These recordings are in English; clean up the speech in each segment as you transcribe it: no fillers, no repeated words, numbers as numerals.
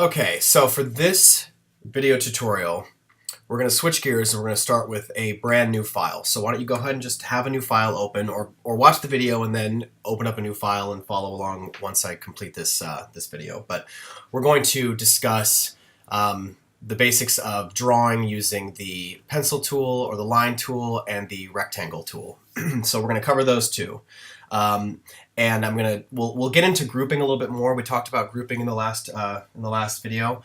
Okay, so for this video tutorial, we're going to switch gears and we're going to start with a brand new file. So why don't you go ahead and just have a new file open, or watch the video and then open up a new file and follow along once I complete this video. But we're going to discuss the basics of drawing using the pencil tool or the line tool and the rectangle tool. So we're going to cover those two. And we'll get into grouping a little bit more. We talked about grouping in the last video.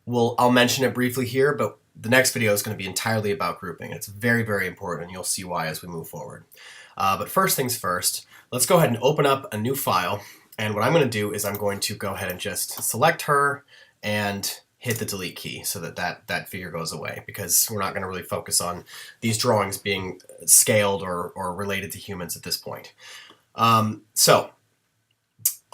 I'll mention it briefly here, but the next video is going to be entirely about grouping. It's very, very important, and you'll see why as we move forward. But first things first, let's go ahead and open up a new file. And what I'm going to do is I'm going to go ahead and just select her and hit the delete key so that figure goes away, because we're not going to really focus on these drawings being scaled or related to humans at this point. So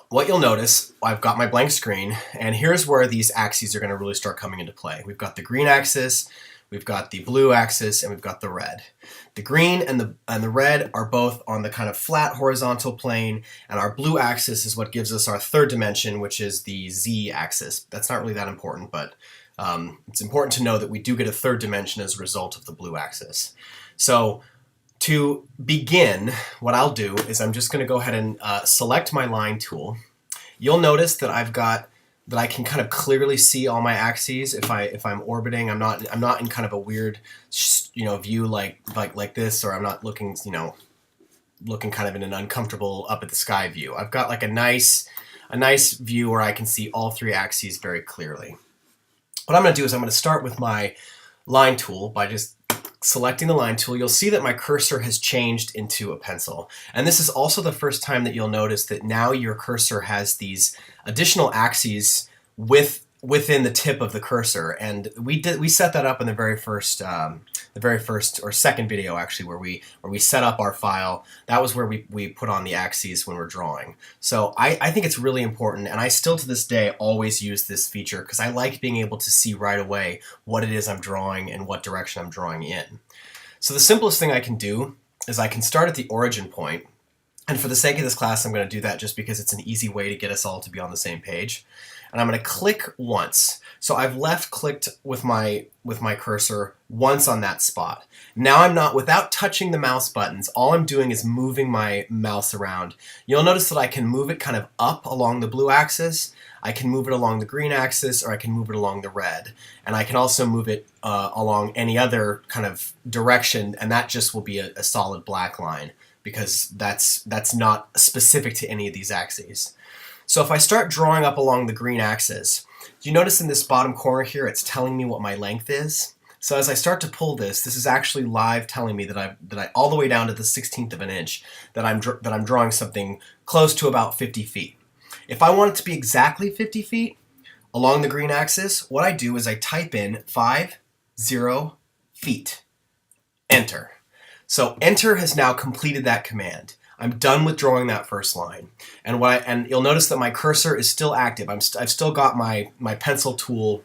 what you'll notice, I've got my blank screen, and here's where these axes are going to really start coming into play. We've got the green axis, we've got the blue axis, and we've got the red. The green and the red are both on the kind of flat horizontal plane, and our blue axis is what gives us our third dimension, which is the Z axis. That's not really that important, but it's important to know that we do get a third dimension as a result of the blue axis. So to begin, what I'll do is I'm just going to go ahead and select my line tool. You'll notice that I can kind of clearly see all my axes if I'm orbiting. I'm not in kind of a weird view like this, or I'm not looking looking kind of in an uncomfortable up at the sky view. I've got like a nice view where I can see all three axes very clearly. What I'm going to do is I'm going to start with my line tool by just selecting the line tool. You'll see that my cursor has changed into a pencil. And this is also the first time that you'll notice that now your cursor has these additional axes within the tip of the cursor. And we set that up in the very first or second video, actually, where we set up our file. That was where we put on the axes when we're drawing. So I think it's really important, and I still to this day always use this feature because I like being able to see right away what it is I'm drawing and what direction I'm drawing in. So the simplest thing I can do is I can start at the origin point. And for the sake of this class, I'm going to do that just because it's an easy way to get us all to be on the same page. And I'm going to click once. So I've left clicked with my cursor once on that spot. Now I'm not, without touching the mouse buttons, all I'm doing is moving my mouse around. You'll notice that I can move it kind of up along the blue axis, I can move it along the green axis, or I can move it along the red. And I can also move it along any other kind of direction, and that just will be a solid black line, because that's not specific to any of these axes. So if I start drawing up along the green axis, do you notice in this bottom corner here it's telling me what my length is? So as I start to pull this is actually live telling me that I all the way down to the 1/16 of an inch that I'm drawing something close to about 50 feet. If I want it to be exactly 50 feet along the green axis, what I do is I type in 50 feet. Enter. So enter has now completed that command. I'm done with drawing that first line. And you'll notice that my cursor is still active. I've still got my pencil tool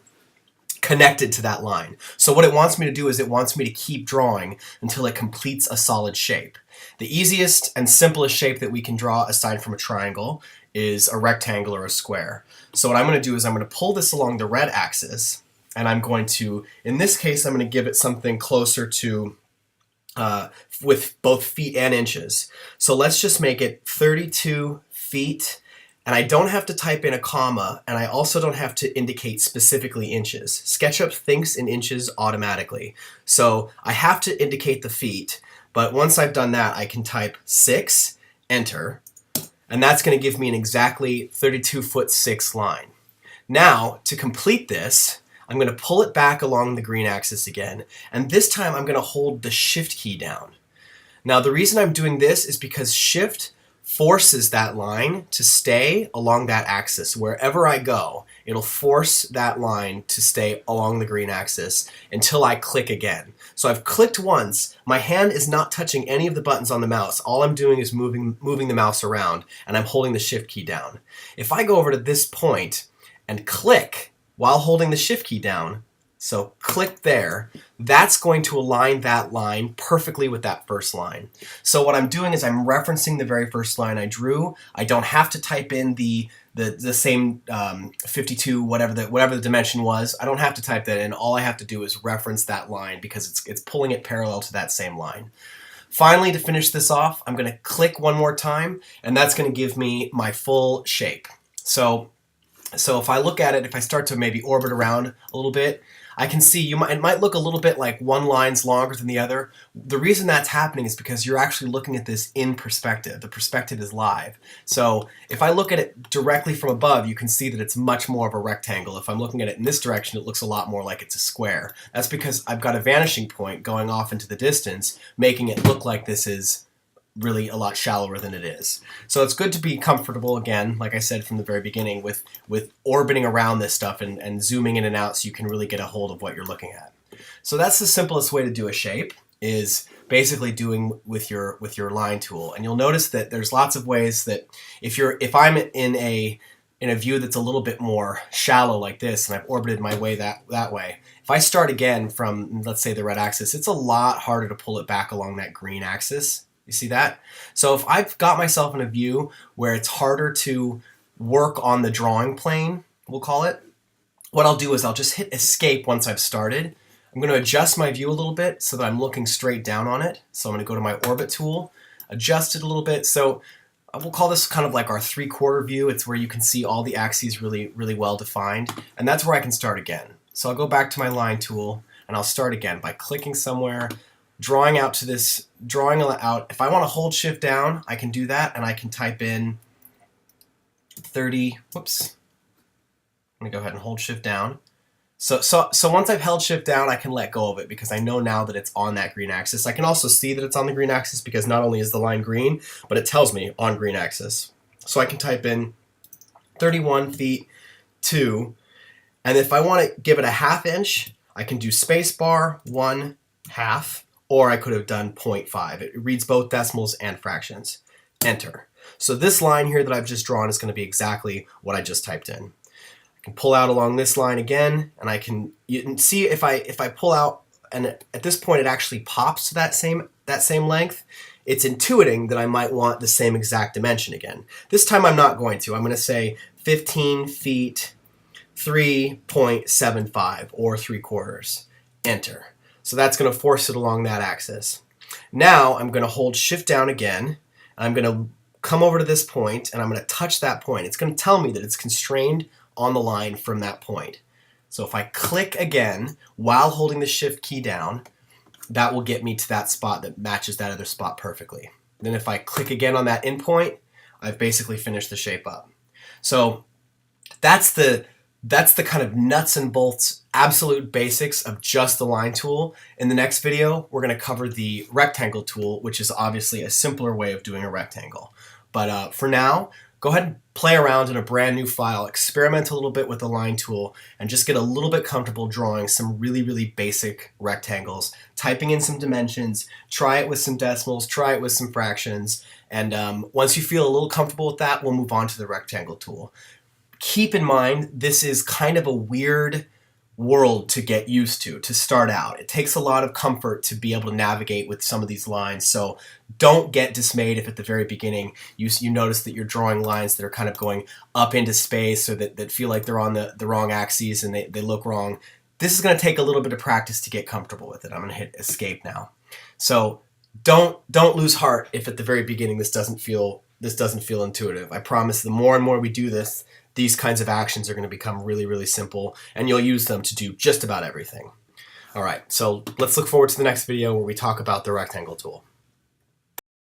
connected to that line. So what it wants me to do is it wants me to keep drawing until it completes a solid shape. The easiest and simplest shape that we can draw aside from a triangle is a rectangle or a square. So what I'm going to do is I'm going to pull this along the red axis, and I'm going to, in this case, I'm going to give it something closer to with both feet and inches. So let's just make it 32 feet, and I don't have to type in a comma, and I also don't have to indicate specifically inches. SketchUp thinks in inches automatically. So I have to indicate the feet, but once I've done that, I can type 6, enter, and that's going to give me an exactly 32'6" line. Now, to complete this, I'm going to pull it back along the green axis again, and this time I'm going to hold the Shift key down. Now the reason I'm doing this is because Shift forces that line to stay along that axis. Wherever I go, it'll force that line to stay along the green axis until I click again. So I've clicked once, my hand is not touching any of the buttons on the mouse. All I'm doing is moving the mouse around, and I'm holding the Shift key down. If I go over to this point and click while holding the Shift key down, So click there. That's going to align that line perfectly with that first line. So what I'm doing is I'm referencing the very first line I drew. I don't have to type in the same 52, whatever the dimension was. I don't have to type that in. All I have to do is reference that line because it's pulling it parallel to that same line. Finally, to finish this off, I'm going to click one more time, and that's going to give me my full shape. So if I look at it, if I start to maybe orbit around a little bit, I can see it might look a little bit like one line's longer than the other. The reason that's happening is because you're actually looking at this in perspective. The perspective is live. So if I look at it directly from above, you can see that it's much more of a rectangle. If I'm looking at it in this direction, it looks a lot more like it's a square. That's because I've got a vanishing point going off into the distance, making it look like this is really a lot shallower than it is. So it's good to be comfortable, again, like I said from the very beginning, with orbiting around this stuff and zooming in and out so you can really get a hold of what you're looking at. So that's the simplest way to do a shape, is basically doing with your line tool. And you'll notice that there's lots of ways that if I'm in a view that's a little bit more shallow like this, and I've orbited my way that way, if I start again from, let's say, the red axis, it's a lot harder to pull it back along that green axis. You see that? So if I've got myself in a view where it's harder to work on the drawing plane, we'll call it, what I'll do is I'll just hit escape once I've started. I'm going to adjust my view a little bit so that I'm looking straight down on it. So I'm going to go to my orbit tool, adjust it a little bit. So we'll call this kind of like our 3/4 view. It's where you can see all the axes really, really well defined. And that's where I can start again. So I'll go back to my line tool and I'll start again by clicking somewhere, drawing out to this, drawing out. If I want to hold shift down, I can do that, and I can type in 30, whoops. I'm going to go ahead and hold shift down. So once I've held shift down, I can let go of it because I know now that it's on that green axis. I can also see that it's on the green axis because not only is the line green, but it tells me on green axis. So I can type in 31 feet 2, and if I want to give it a 1/2 inch, I can do spacebar 1/2. Or I could have done 0.5. It reads both decimals and fractions. Enter. So this line here that I've just drawn is going to be exactly what I just typed in. I can pull out along this line again, and you can see if I pull out, and at this point it actually pops to that same length, it's intuiting that I might want the same exact dimension again. This time I'm not going to. I'm going to say 15 feet 3.75 or 3/4. Enter. So that's going to force it along that axis. Now I'm going to hold shift down again. I'm going to come over to this point and I'm going to touch that point. It's going to tell me that it's constrained on the line from that point. So if I click again while holding the shift key down, that will get me to that spot that matches that other spot perfectly. Then if I click again on that endpoint, I've basically finished the shape up. So that's the kind of nuts and bolts, absolute basics of just the line tool. In the next video, we're going to cover the rectangle tool, which is obviously a simpler way of doing a rectangle. But for now, go ahead and play around in a brand new file, experiment a little bit with the line tool, and just get a little bit comfortable drawing some really, really basic rectangles, typing in some dimensions, try it with some decimals, try it with some fractions, and once you feel a little comfortable with that, we'll move on to the rectangle tool. Keep in mind, this is kind of a weird world to get used to start out. It takes a lot of comfort to be able to navigate with some of these lines, so don't get dismayed if at the very beginning you notice that you're drawing lines that are kind of going up into space or that feel like they're on the wrong axes and they look wrong. This is going to take a little bit of practice to get comfortable with it. I'm going to hit escape now. So don't lose heart if at the very beginning this doesn't feel intuitive. I promise the more and more we do this, these kinds of actions are going to become really, really simple, and you'll use them to do just about everything. All right, so let's look forward to the next video where we talk about the rectangle tool.